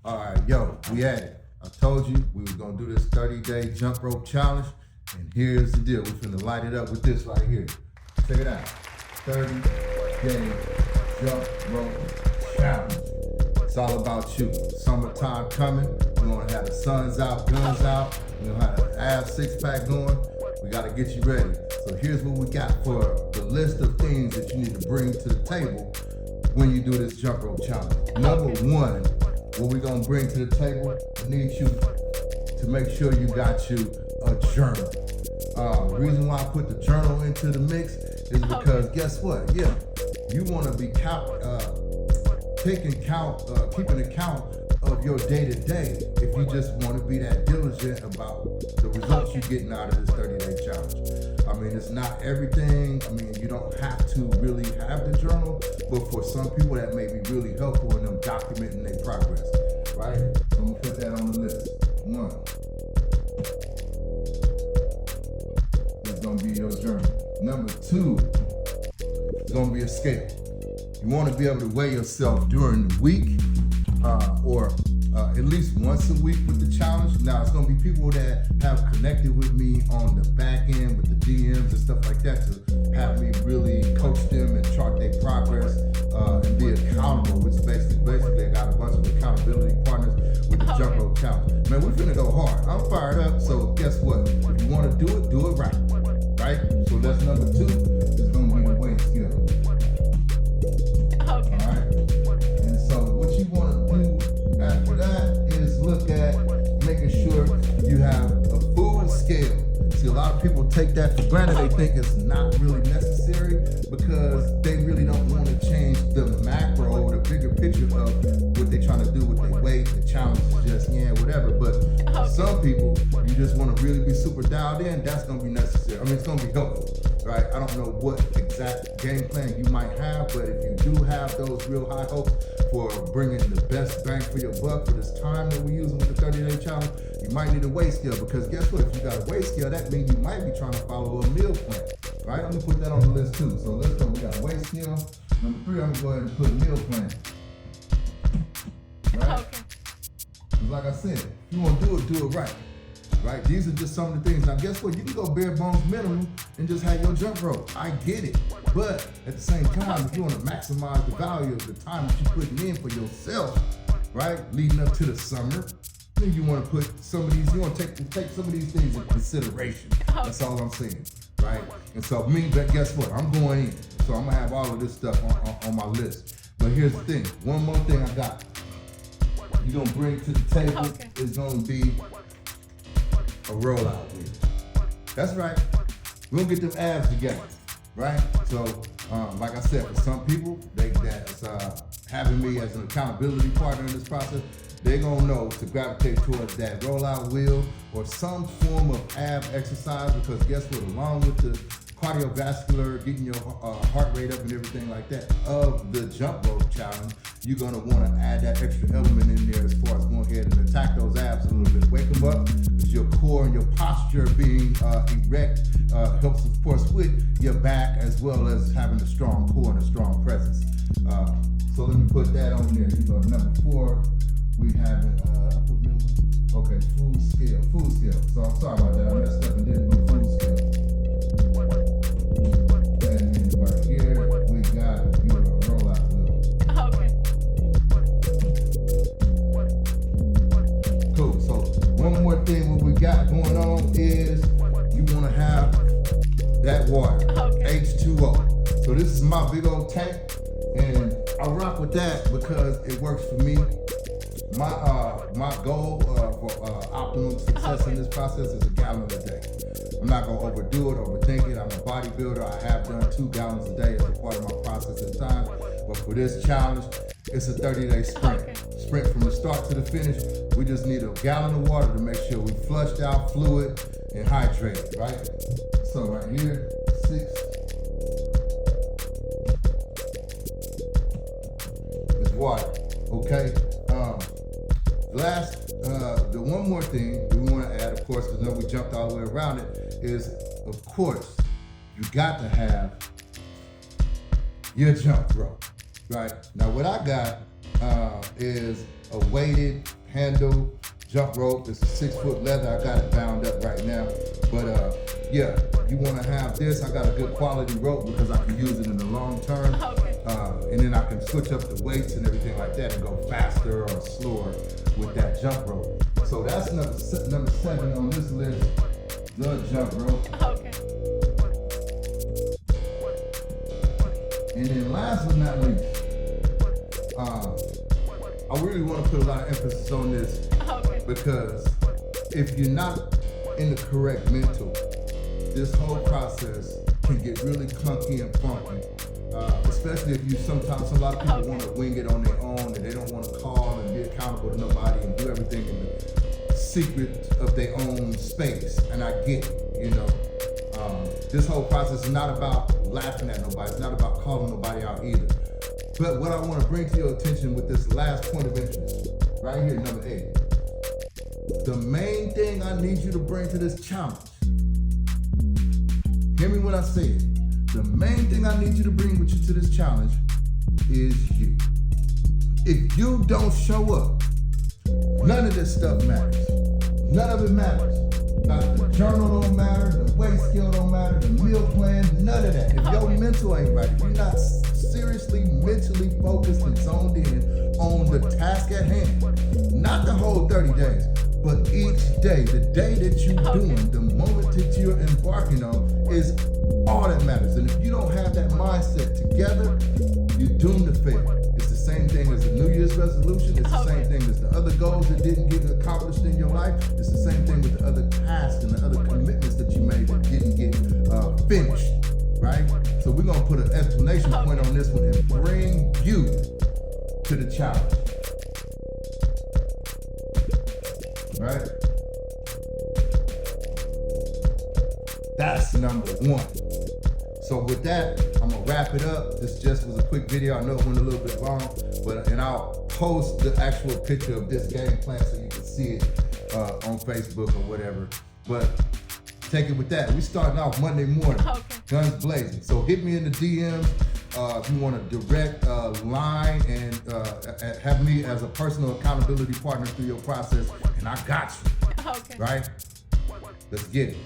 All right, yo, we at it. I told you we was gonna do this 30-day jump rope challenge, and here's the deal. We're finna light it up with this right here. Check it out. 30-day jump rope challenge. It's all about you. Summertime coming. We're gonna have the suns out, guns out. We're gonna have the abs six-pack going. We gotta get you ready. So here's what we got for the list of things that you need to bring to the table when you do this jump rope challenge. Number one, what we're gonna bring to the table, I need you to make sure you got you a journal. The reason why I put the journal into the mix is because guess what? Yeah, you wanna be keeping account of your day-to-day if you just want to be that diligent about the results you're getting out of this 30-day challenge. I mean, it's not everything. I mean, you don't have to really have the journal, but for some people that may be really helpful in them documenting their progress, right? So I'm gonna put that on the list. One, it's gonna be your journal. Number two, it's gonna be a scale. You want to be able to weigh yourself during the week, or at least once a week with the challenge. Now, it's going to be people that have connected with me on the back end with the DMs and stuff like that to have me really coach them and chart their progress and be accountable, which basically I got a bunch of accountability partners with the jump rope challenge. Man, we're finna go hard. I'm fired up, so guess what? If you want to do it right, right? So that's number two. It's going to be the weight skill. Okay. All right. And so what you want to do after that is look at making sure you have a food scale. See, a lot of people take that for granted. They think it's not really necessary because they really don't want to change the macro or the bigger picture of what they're trying to do with their weight. The challenge is just, whatever. But some people, you just want to really be super dialed in. That's going to be necessary. I mean, it's going to be helpful. Right? I don't know what exact game plan you might have, but if you do have those real high hopes for bringing the best bang for your buck for this time that we're using with the 30-day challenge, you might need a weight scale, because guess what? If you got a weight scale, that means you might be trying to follow a meal plan, right? I'm gonna put that on the list too. So let's go. We got weight scale. Number three, I'm gonna go ahead and put meal plan. Right? Okay. Because like I said, if you wanna do it right. Right? These are just some of the things. Now, guess what? You can go bare bones minimum and just have your jump rope. I get it. But at the same time, if you want to maximize the value of the time that you're putting in for yourself, right, leading up to the summer, then you want to put some of these, you want to take some of these things in consideration. That's all I'm saying, right? And so but guess what? I'm going in. So I'm going to have all of this stuff on my list. But here's the thing. One more thing I got. You're going to bring to the table is going to be a rollout wheel. That's right. We'll get them abs together, right? So, like I said, for some people, that's having me as an accountability partner in this process, they're gonna know to gravitate towards that rollout wheel or some form of ab exercise, because guess what? Along with the cardiovascular, getting your heart rate up and everything like that of the jump rope challenge, you're gonna wanna add that extra element in there as far as going ahead and attack those abs a little bit. Wake them up, because your core and your posture being erect helps, of course, with your back as well as having a strong core and a strong presence. So let me put that on there. You go number four, we have okay, food scale. So I'm sorry about that, I messed up and didn't go food scale. Right here, we got your rollout wheel. Okay. Cool. So one more thing what we got going on is you want to have that water, H2O. So this is my big old tank, and I rock with that because it works for me. My goal for optimum success in this process is 1 gallon a day. I'm not gonna overdo it, overthink it. I'm a bodybuilder. I have done 2 gallons a day as a part of my process at times. But for this challenge, it's a 30-day sprint. Sprint from the start to the finish. We just need 1 gallon of water to make sure we flushed out fluid and hydrated, right? So right here, 6. It's water, okay? The one more thing we want to add, of course, because then we jumped all the way around it, is, of course, you got to have your jump rope, right? Now, what I got is a weighted handle jump rope. It's a 6-foot leather. I got it bound up right now. But yeah, you want to have this. I got a good quality rope because I can use it in the long term. Okay. And then I can switch up the weights and everything like that and go faster or slower with that jump rope. So that's number 7 on this list, the jump rope. Okay. And then last but not least, I really want to put a lot of emphasis on this because if you're not in the correct mental, this whole process can get really clunky and funky. Especially if a lot of people want to wing it on their own and they don't want to call and be accountable to nobody and do everything in the secret of their own space. And I get it, this whole process is not about laughing at nobody. It's not about calling nobody out either. But what I want to bring to your attention with this last point of interest, right here, number 8. The main thing I need you to bring to this challenge, hear me when I say it. The main thing I need you to bring with you to this challenge is you. If you don't show up, none of this stuff matters. None of it matters. Not the journal don't matter, the weight scale don't matter, the meal plan, none of that. If your mental ain't right, if you're not seriously mentally focused and zoned in on the task at hand, not the whole 30 days, but each day, the day that you're doing, the moment that you're embarking on is all that matters. And if you don't have that mindset together, you're doomed to fail. It's the same thing as a New Year's resolution. It's the same thing as the other goals that didn't get accomplished in your life. It's the same thing with the other tasks and the other commitments that you made that didn't get finished, right? So we're gonna put an exclamation point on this one and bring you to the challenge, right? That's number 1. So with that, I'm gonna wrap it up. This just was a quick video. I know it went a little bit long, and I'll post the actual picture of this game plan so you can see it on Facebook or whatever. But take it with that. We starting off Monday morning, guns blazing. So hit me in the DMs if you want a direct line and have me as a personal accountability partner through your process, and I got you. Right? Let's get it.